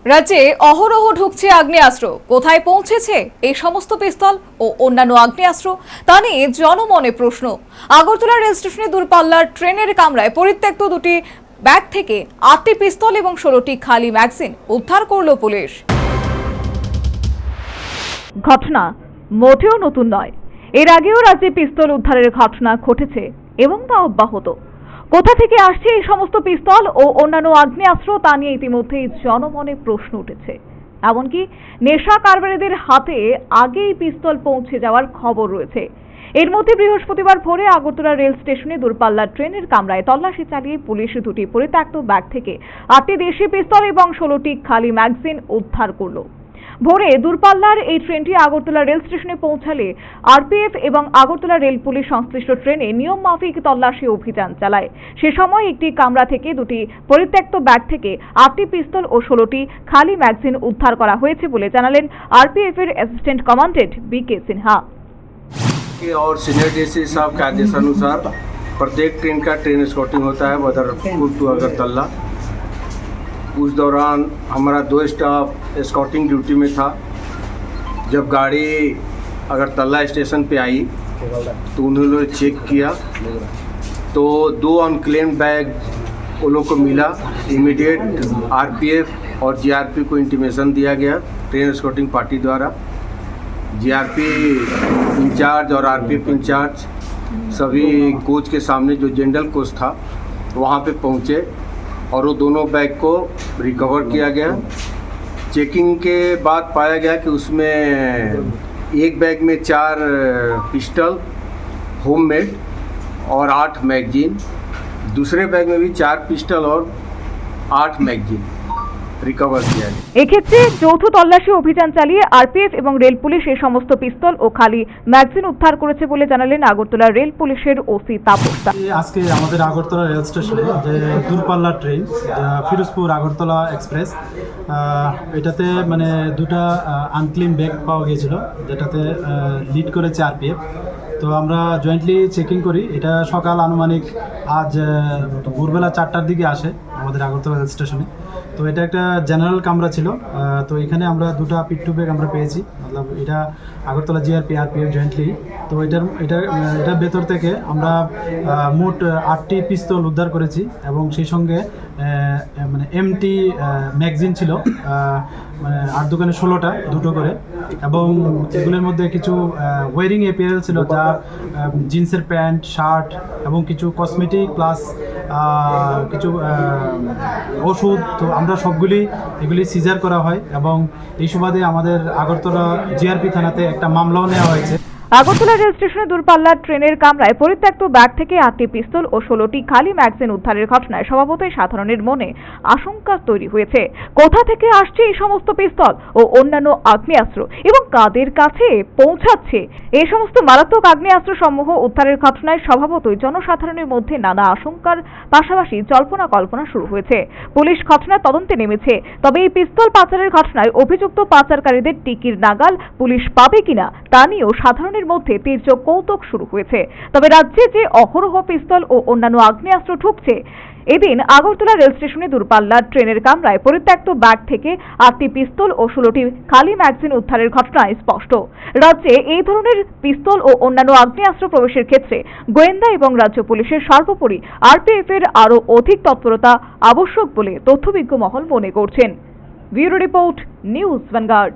রাজ্যে অহরহ ঢুকছে আগ্নেয়াস্ত্র। কোথায় পৌঁছেছে এই সমস্ত পিস্তল ও অন্যান্য আগ্নেয়াস্ত্র তা নিয়ে জনমনে প্রশ্ন। আগরতলা রেল স্টেশনে দূরপাল্লার ট্রেনের কামরায় পরিত্যক্ত দুটি ব্যাগ থেকে ৮টি পিস্তল এবং ১৬টি খালি ম্যাগাজিন উদ্ধার করল পুলিশ। ঘটনা মোটেও নতুন নয়। এর আগেও রাজ্যে পিস্তল উদ্ধারের ঘটনা ঘটেছে এবং তা অব্যাহত। কোথা থেকে আসছে এই সমস্ত পিস্তল ও অন্যান্য আগ্নেয়াস্ত্র তা নিয়ে ইতিমধ্যেই জনমনে প্রশ্ন উঠেছে। এমনকি নেশা কারবারিদের হাতে আগেই পিস্তল পৌঁছে যাওয়ার খবর রয়েছে। এর মধ্যে বৃহস্পতিবার ভোরে আগরতলা রেল স্টেশনে দূরপাল্লার ট্রেনের কামরায় তল্লাশি চালিয়ে পুলিশ দুটি পরিত্যক্ত ব্যাগ থেকে ৮টি দেশি পিস্তল এবং ১৬টি খালি ম্যাগাজিন উদ্ধার করল। ভোরে দূরপাল্লার এই ট্রেনটি আগরতলা রেল স্টেশনে পৌঁছালে আরপিএফ এবং আগরতলা রেল পুলিশ সংশ্লিষ্ট ট্রেনে নিয়ম মাফিক তল্লাশি অভিযান চালায়। সে সময় একটি কামরা থেকে দুটি পরিত্যক্ত ব্যাগ থেকে ৮টি পিস্তল ও ১৬টি খালি ম্যাগাজিন উদ্ধার করা হয়েছে বলে জানালেন আরপিএফ এর অ্যাসিস্ট্যান্ট কমান্ডেন্ট বিকে सिन्हा। और सीनियर डीसी साहब के आदेशानुसार प्रत्येक ट्रेन का ट्रेन स्कॉटिंग होता है बदरपुर टू अगरतला। उस दौरान हमारा 2 स्टाफ स्कॉटिंग ड्यूटी में था। जब गाड़ी अगरतला स्टेशन पे आई तो उन्होंने चेक किया तो 2 अनक्लेम बैग उन लोग को मिला। इमीडिएट आरपीएफ और जीआरपी को इंटीमेशन दिया गया ट्रेन स्कॉटिंग पार्टी द्वारा। जीआरपी इंचार्ज और आरपीएफ इंचार्ज सभी कोच के सामने जो जनरल कोच था वहाँ पे पहुँचे और वो दोनों बैग को रिकवर किया गया। चेकिंग के बाद पाया गया कि उसमें एक बैग में 4 पिस्टल होममेड और 8 मैगजीन, दूसरे बैग में भी 4 पिस्टल और 8 मैगजीन रिकवर किया गया। এক্ষেত্রে যৌথ তল্লাশি অভিযান চালিয়ে আরপিএফ এবং রেল পুলিশ এই সমস্ত পিস্তল ও খালি ম্যাগাজিন উদ্ধার করেছে বলে জানালেন আগরতলা রেল পুলিশের ওসি তাপস দাস। আজকে আমাদের আগরতলা রেল স্টেশনে যে দূরপাল্লার ট্রেন ফিরোজপুর আগরতলা এক্সপ্রেস, এটাতে মানে দুটা আনক্লেম ব্যাগ পাওয়া গিয়েছিল, যেটাতে লিড করেছে আরপিএফ। তো আমরা জয়েন্টলি চেকিং করি। এটা সকাল আনুমানিক আজ ভোরবেলা 4টার দিকে আসে আমাদের আগরতলা রেল স্টেশনে। তো এটা একটা জেনারেল কামরা ছিল। তো এখানে আমরা দুটা পিট্টু ব্যাগ আমরা পেয়েছি, মতলব এটা আগরতলা জিআরপি আরপিএফ জয়েন্টলি। তো এটার ভেতর থেকে আমরা মোট 8টি পিস্তল উদ্ধার করেছি এবং সেই সঙ্গে মানে এমটি ম্যাগাজিন ছিল, মানে 8 দোকানে 16টা, দুটো করে। এবং এগুলোর মধ্যে কিছু ওয়ারিং এপিয়ারেল ছিল, যা জিন্সের প্যান্ট, শার্ট এবং কিছু কসমেটিক প্লাস কিছু ওষুধ। তো আমরা এগুলি সিজার করা হয় এবং এই সুবাদে আমাদের আগরতলা জিআরপি থানাতে একটা মামলাও নেওয়া হয়েছে। আগরতলা রেল স্টেশনে দূরপাল্লার ট্রেনের কামরায় পরিত্যক্ত ব্যাগ থেকে 8টি পিস্তল ও 16টি খালি ম্যাগাজিন উদ্ধারের ঘটনায় স্বভাবতই সাধারণের মনে আশঙ্কা তৈরি হয়েছে। কোথা থেকে আসছে এই সমস্ত পিস্তল ও অন্যান্য আগ্নেয়াস্ত্র এবং কাদের কাছে পৌঁছাচ্ছে? এই সমস্ত মারাত্মক আগ্নেয়াস্ত্র সমূহ উদ্ধারের ঘটনায় স্বভাবতই জনসাধারণের মধ্যে নানা আশঙ্কার পাশাপাশি জল্পনা কল্পনা শুরু হয়েছে। পুলিশ ঘটনার তদন্তে নেমেছে। তবে এই পিস্তল পাচারের ঘটনায় অভিযুক্ত পাচারকারীদের টিকির নাগাল পুলিশ পাবে কিনা তা নিয়েও সাধারণের মধ্যে তীব্র কৌতুক শুরু হয়েছে। তবে রাজ্যে যে অহরহ পিস্তল ও অন্যান্য আগ্নেয়াস্ত্র ঢুকছে, এদিন আগরতলা রেল স্টেশনে দূরপাল্লার ট্রেনের কামরায় পরিত্যক্ত ব্যাগ থেকে 8টি পিস্তল ও 16টি খালি ম্যাগাজিন উদ্ধারের ঘটনায় স্পষ্ট রাজ্যে এই ধরনের পিস্তল ও অন্যান্য আগ্নেয়াস্ত্র প্রবেশের ক্ষেত্রে গোয়েন্দা এবং রাজ্য পুলিশের সর্বোপরি আরপিএফ এর আরও অধিক তৎপরতা আবশ্যক বলে তথ্যবিজ্ঞ মহল মনে করছেন। Bureau report, news vanguard.